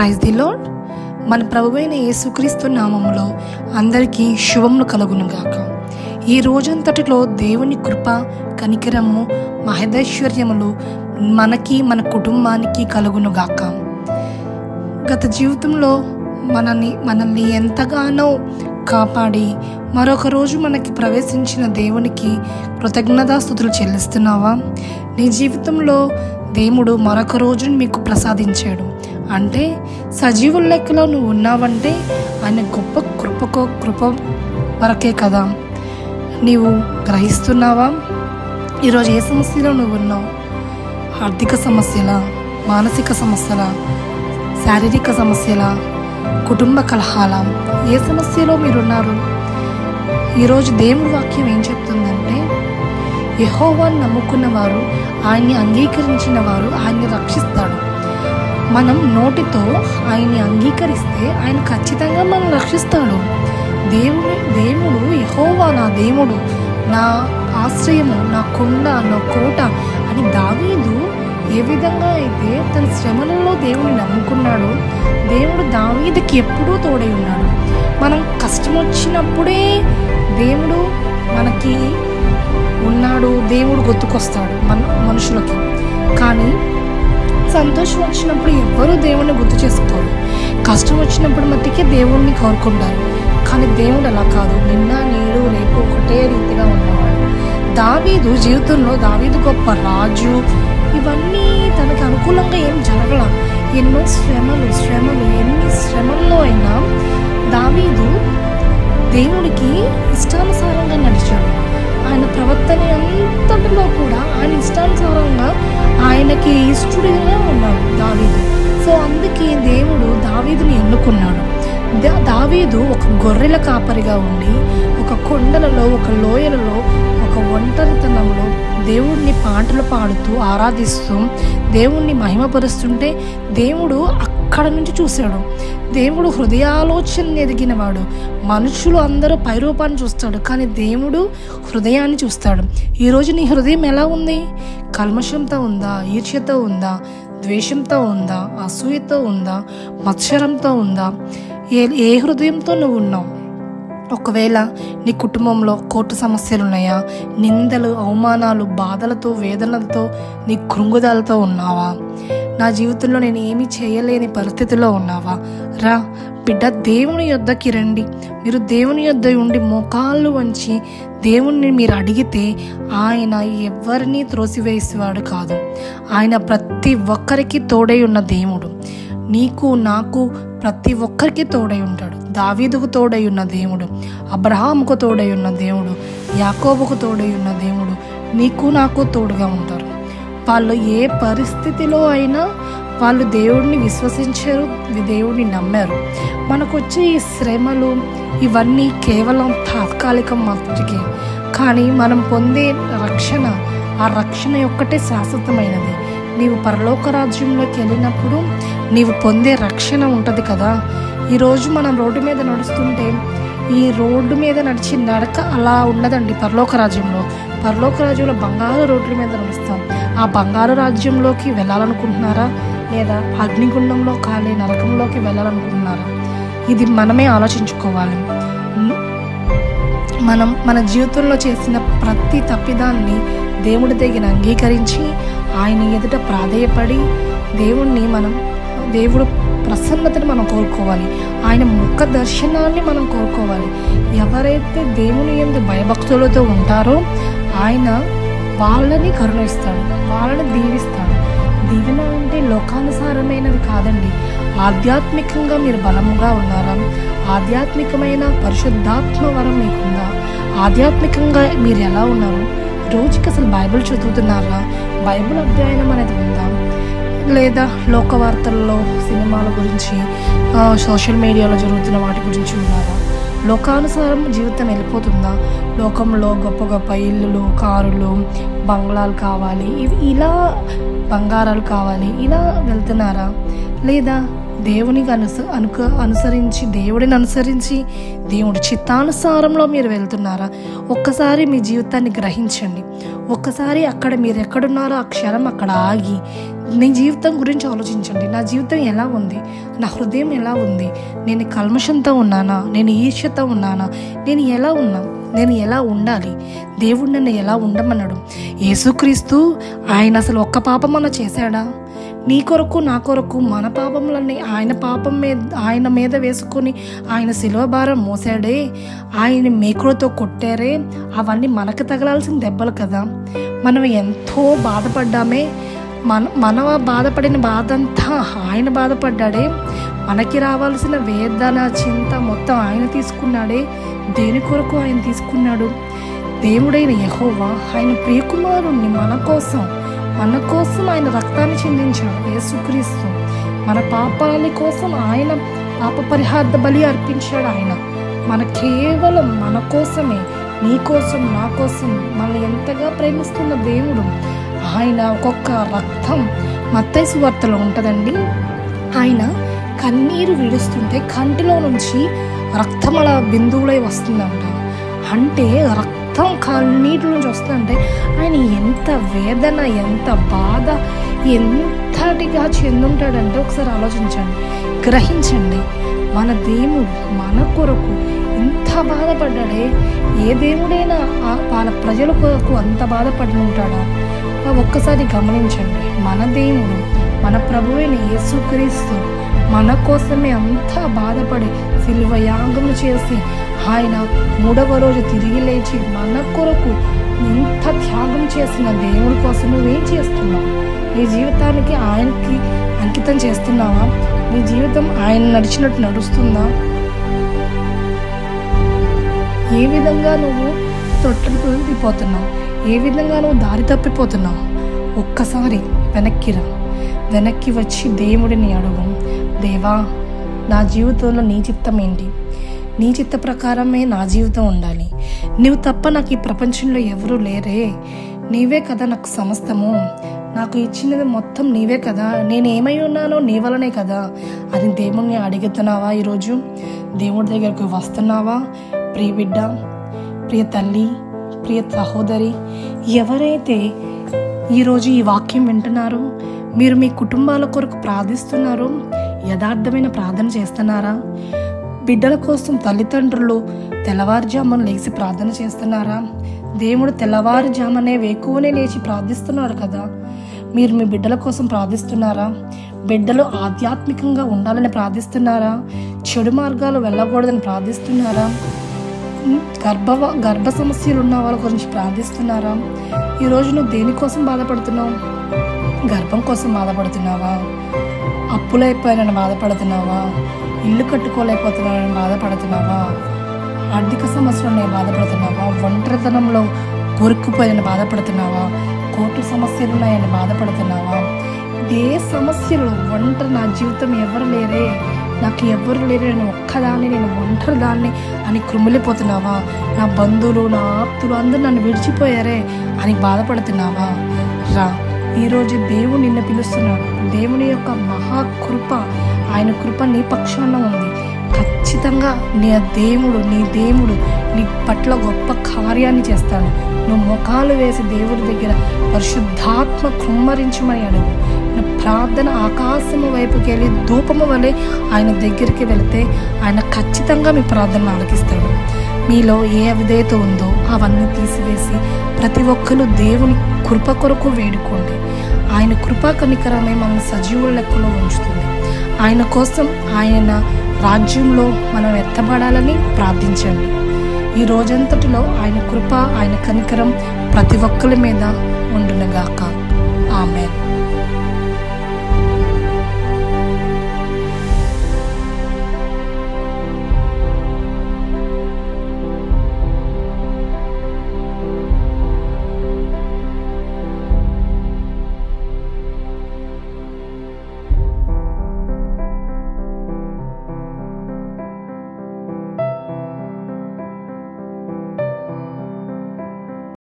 Praise the lord. మన ప్రభువైన యేసుక్రీస్తు నామములో అందరికీ శుభములు కలుగునుగాక. ఈ రోజంతటిలో దేవుని కృప, కనికరము, మహదైశ్వర్యములు మనకి మన కుటుంబానికి కలుగునుగాక. గత జీవితంలో మనల్ని ఎంతగానో కాపాడి మరొక రోజు మనకి ప్రవేశించిన దేవునికి కృతజ్ఞతాస్తుతులు చెల్లిస్తున్నావా? నీ జీవితంలో దేవుడు మరొక రోజుని మీకు ప్రసాదించాడు అంటే సజీవుల లెక్కలో నువ్వు ఉన్నావంటే ఆయన గొప్ప కృప వరకే కదా. నీవు గ్రహిస్తున్నావా? ఈరోజు ఏ సమస్యలో నువ్వు ఉన్నావు? ఆర్థిక సమస్యల, మానసిక సమస్యల, శారీరక సమస్యల, కుటుంబ కలహాల, ఏ సమస్యలో మీరున్నారు? ఈరోజు దేవుడి వాక్యం ఏం చెప్తుందంటే, యెహోవాను నమ్ముకున్న వారు, ఆయన్ని అంగీకరించిన వారు ఆయన్ని రక్షిస్తాడు. మనం నోటితో ఆయన్ని అంగీకరిస్తే ఆయన ఖచ్చితంగా మనం రక్షిస్తాడు. దేవుడు యెహోవా నా దేవుడు, నా ఆశ్రయము, నా కొండ, నా కోట అని దావీదు ఏ విధంగా అయితే తన శ్రమలలో దేవుని నమ్ముకున్నాడో దేవుడు దావీదుకి ఎప్పుడూ తోడై ఉన్నాడు. మనం కష్టం వచ్చినప్పుడే దేవుడు మనకి ఉన్నాడు, దేవుడు గుర్తుకొస్తాడు మనుషులకి. కానీ సంతోషం వచ్చినప్పుడు ఎవ్వరూ దేవుణ్ణి గుర్తు చేసుకోరు. కష్టం వచ్చినప్పుడు మట్టికే దేవుణ్ణి కోరుకుంటారు. కానీ దేవుడు అలా కాదు, నిన్న నేడు రేపు ఒకటే రీతిగా ఉన్నవాడు. దావీదు జీవితంలో దావీదు గొప్ప రాజు, ఇవన్నీ తనకి అనుకూలంగా ఏం జరగల. ఎన్నో శ్రమలు ఎన్ని శ్రమల్లో అయినా దావీదు దేవుడికి ఇష్టానుసారంగా నడిచాడు. ఆయన ప్రవర్తన అంతటిలో కూడా ఆయన ఇష్టానుసారంగా ఆయనకి ఇష్టడిగా ఉన్నాడు దావీదు. సో అందుకే దేవుడు దావీదుని ఎన్నుకున్నాడు. దావీదు ఒక గొర్రెల కాపరిగా ఉండి ఒక కొండలలో, ఒక లోయలలో, ఒక ఒంటరితనంలో దేవుణ్ణి పాటలు పాడుతూ ఆరాధిస్తూ దేవుణ్ణి మహిమపరుస్తుంటే దేవుడు అక్కడ నుంచి చూశాడు. దేవుడు హృదయాలోచన ఎదిగినవాడు. మనుషులు అందరూ పైరూపాన్ని చూస్తాడు, కానీ దేవుడు హృదయాన్ని చూస్తాడు. ఈరోజు నీ హృదయం ఎలా ఉంది? కల్మషంతో ఉందా? ఈర్ష్యతో ఉందా? ద్వేషంతో ఉందా? అసూయతో ఉందా? మత్సరంతో ఉందా? ఏ హృదయంతో నువ్వు ఉన్నావు? ఒకవేళ నీ కుటుంబంలో కోర్టు సమస్యలు ఉన్నాయా? నిందలు, అవమానాలు, బాధలతో, వేదనలతో, నీ కృంగుదలతో ఉన్నావా? నా జీవితంలో నేను ఏమీ చేయలేని పరిస్థితిలో ఉన్నావా? రా బిడ్డ, దేవుని యొద్దకి రండి. మీరు దేవుని యొద్ద ఉండి మోకాళ్ళు వంచి దేవుణ్ణి మీరు అడిగితే ఆయన ఎవరిని త్రోసివేసేవాడు కాదు. ఆయన ప్రతి ఒక్కరికి తోడై ఉన్న దేవుడు. నీకు నాకు ప్రతి ఒక్కరికి తోడై ఉంటాడు. దావీదుకు తోడై ఉన్న దేవుడు, అబ్రహాముకు తోడై ఉన్న దేవుడు, యాకోబుకు తోడై ఉన్న దేవుడు నీకు నాకు తోడుగా ఉంటారు. వాళ్ళు ఏ పరిస్థితిలో అయినా వాళ్ళు దేవుడిని విశ్వసించారు, దేవుడిని నమ్మారు. మనకు వచ్చే ఈ శ్రమలు ఇవన్నీ కేవలం తాత్కాలికం మాత్రమే. కానీ మనం పొందే రక్షణ, ఆ రక్షణ ఒక్కటే శాశ్వతమైనది. నీవు పరలోక రాజ్యంలోకి వెళ్ళినప్పుడు నీవు పొందే రక్షణ ఉంటుంది కదా. ఈరోజు మనం రోడ్డు మీద నడుస్తుంటే ఈ రోడ్డు మీద నడిచి నడక అలా ఉన్నదండి. పరలోక రాజ్యంలో బంగారు రోడ్ల మీద నడుస్తాం. ఆ బంగారు రాజ్యంలోకి వెళ్ళాలనుకుంటున్నారా, లేదా అగ్నిగుండంలో కాలే నరకంలోకి వెళ్ళాలనుకుంటున్నారా? ఇది మనమే ఆలోచించుకోవాలి. మనం మన జీవితంలో చేసిన ప్రతి తప్పిదాన్ని దేవుడి దగ్గర అంగీకరించి ఆయన ఎదుట ప్రాధేయపడి దేవుడు ప్రసన్నతని మనం కోరుకోవాలి. ఆయన ముఖ దర్శనాన్ని మనం కోరుకోవాలి. ఎవరైతే దేవుని యందు భయభక్తులతో ఉంటారో ఆయన వాళ్ళని కరుణిస్తాడు, వాళ్ళని దీవిస్తాడు. దీవెన అంటే లోకానుసారమైనది కాదండి. ఆధ్యాత్మికంగా మీరు బలముగా ఉన్నారా? ఆధ్యాత్మికమైన పరిశుద్ధాత్మ వరం మీకుందా? ఆధ్యాత్మికంగా మీరు ఎలా ఉన్నారు? రోజుకి అసలు బైబిల్ చదువుతున్నారా? బైబిల్ అధ్యయనం అనేది ఉందా? లేదా లోక వార్తల్లో, సినిమాల గురించి, సోషల్ మీడియాలో జరుగుతున్న వాటి గురించి ఉన్నారా? లోకానుసారం జీవితం వెళ్ళిపోతుందా? లోకంలో గొప్ప గొప్ప ఇల్లులు, కారులు, బంగ్లాలు కావాలి, ఇలా బంగారాలు కావాలి, ఇలా వెళ్తున్నారా? లేదా దేవుడిని అనుసరించి దేవుడి చిత్తానుసారంలో మీరు వెళ్తున్నారా? ఒక్కసారి మీ జీవితాన్ని గ్రహించండి. ఒక్కసారి అక్కడ మీరు ఎక్కడున్నారో ఆ క్షణం అక్కడ ఆగి నీ జీవితం గురించి ఆలోచించండి. నా జీవితం ఎలా ఉంది, నా హృదయం ఎలా ఉంది, నేను కల్మషంతో ఉన్నానా, నేను ఈర్ష్యతో ఉన్నానా, నేను ఎలా ఉన్నా, నేను ఎలా ఉండాలి, దేవుడు నన్ను ఎలా ఉండమన్నాడు. యేసుక్రీస్తు ఆయన అసలు ఒక్క పాపం అన్న చేశాడా? నీ కొరకు నా కొరకు మన పాపములన్నీ ఆయన మీద వేసుకొని ఆయన శిలువ భారం మోసాడే, ఆయన మేకులతో కొట్టారే, అవన్నీ మనకు తగలాల్సిన దెబ్బలు కదా. మనం ఎంతో బాధపడ్డామే, మన బాధపడిన బాధ అంతా ఆయన బాధపడ్డాడే. మనకి రావాల్సిన వేదన చింత మొత్తం ఆయన తీసుకున్నాడే. దేని కొరకు ఆయన తీసుకున్నాడు? దేవుడైన యెహోవా ఆయన ప్రియకుమారుణ్ణి మన కోసం ఆయన రక్తాన్ని చిందించాడు. యేసుక్రీస్తు మన పాపాల కోసం ఆయన పాప పరిహార్థ బలి అర్పించాడు. ఆయన కేవలం మన కోసమే, నీ కోసం నా కోసం మనల్ని ఎంతగా ప్రేమిస్తున్న దేవుడు. ఆయన ఒక్కొక్క రక్తం మత్తయి సువార్తలో ఉంటుందండి. ఆయన కన్నీరు విడుస్తుంటే కంటిలో నుంచి రక్తం అలా బిందువులై వస్తుందంట. అంటే రక్తం కన్నీటి నుంచి వస్తుందంటే ఆయన ఎంత వేదన, ఎంత బాధ, ఎంతటిగా చెందుంటాడంటే ఒకసారి ఆలోచించండి, గ్రహించండి. మన దేవుడు మన కొరకు ఇంత బాధపడ్డాడే. ఏ దేవుడైనా వాళ్ళ ప్రజల కొరకు అంత బాధపడి ఉంటాడా? ఒక్కసారి గమనించండి. మన దేవుడు, మన ప్రభువైన యేసుక్రీస్తు మన కోసమే అంతా బాధపడి సిలువ యాగము చేసి ఆయన 3వ రోజు తిరిగి లేచి మన కొరకు ఇంత త్యాగం చేసిన దేవుడి కోసం నువ్వేం చేస్తున్నావు? నీ జీవితానికి ఆయనకి అంకితం చేస్తున్నావా? నీ జీవితం ఆయన నడిచినట్టు నడుస్తుందా? ఏ విధంగా నువ్వు తొట్టిపోతున్నావు? ఏ విధంగా నువ్వు దారి తప్పిపోతున్నావు? ఒక్కసారి వెనక్కి వచ్చి దేవుడిని అడుగు. దేవా, నా జీవితంలో నీ చిత్తం ఏంటి? నీ చిత్త ప్రకారమే నా జీవితం ఉండాలి. నువ్వు తప్ప నాకు ఈ ప్రపంచంలో ఎవరూ లేరే. నీవే కదా నాకు సమస్తము. నాకు ఇచ్చినది మొత్తం నీవే కదా. నేను ఏమై ఉన్నానో నీ వలనే కదా అని దేవుణ్ణి అడుగుతున్నావా? ఈరోజు దేవుడి దగ్గరకు వస్తున్నావా? ప్రియ బిడ్డ, ప్రియ తల్లి, ప్రియ సహోదరి, ఎవరైతే ఈరోజు ఈ వాక్యం వింటున్నారో, మీరు మీ కుటుంబాల కొరకు ప్రార్థిస్తున్నారో, యథార్థమైన ప్రార్థన చేస్తున్నారా? బిడ్డల కోసం తల్లిదండ్రులు తెల్లవారుజామున లేచి ప్రార్థన చేస్తున్నారా? దేవుడు తెల్లవారుజామునే వేకువనే లేచి ప్రార్థిస్తున్నాడు కదా. మీరు మీ బిడ్డల కోసం ప్రార్థిస్తున్నారా? బిడ్డలు ఆధ్యాత్మికంగా ఉండాలని ప్రార్థిస్తున్నారా? చెడు మార్గాలు వెళ్ళకూడదని ప్రార్థిస్తున్నారా? గర్భ సమస్యలు ఉన్న వాళ్ళ గురించి ప్రార్థిస్తున్నారా? ఈరోజు నువ్వు దేనికోసం బాధపడుతున్నావు? గర్భం కోసం బాధపడుతున్నావా? అప్పులైపోయానని బాధపడుతున్నావా? ఇల్లు కట్టుకోలేకపోతున్నానని బాధపడుతున్నావా? ఆర్థిక సమస్యలు బాధపడుతున్నావా? ఒంటరితనంలో కోరుకుపోయాలని బాధపడుతున్నావా? కోర్టు సమస్యలు ఉన్నాయని బాధపడుతున్నావా? ఏ సమస్యలు నా జీవితం ఎవరు లేరే, నాకు ఎవరు లేరు, నేను ఒక్కదాన్ని, నేను ఒంటరిదాన్ని అని కృమిలిపోతున్నావా? నా బంధువులు, నా ఆప్తులు అందరూ నన్ను విడిచిపోయారే అని బాధపడుతున్నావా? రా, ఈరోజు దేవుడు నిన్ను పిలుస్తున్నాడు. దేవుని యొక్క మహాకృప, ఆయన కృప నీ పక్షాన ఉంది. ఖచ్చితంగా నీ దేవుడు నీ పట్ల గొప్ప కార్యాన్ని చేస్తాడు. నువ్వు ముఖాలు వేసి దేవుడి దగ్గర పరిశుద్ధాత్మ కుమ్మరించమని అడుగు. ప్రార్థన ఆకాశము వైపుకి వెళ్ళి ధూపము వలె ఆయన దగ్గరికి వెళితే ఆయన ఖచ్చితంగా మీ ప్రార్థనను ఆలకిస్తాడు. మీలో ఏ అవిధేయత ఉందో అవన్నీ తీసివేసి ప్రతి ఒక్కరు దేవుని కృప కొరకు వేడుకోండి. ఆయన కృపా కనికరమే మన సజీవుల లెక్కలో ఉంచుతుంది. ఆయన కోసం, ఆయన రాజ్యంలో మనం ఎత్తబడాలని ప్రార్థించండి. ఈ రోజంతటిలో ఆయన కృప, ఆయన కనికరం ప్రతి ఒక్కరి మీద ఉండునుగాక.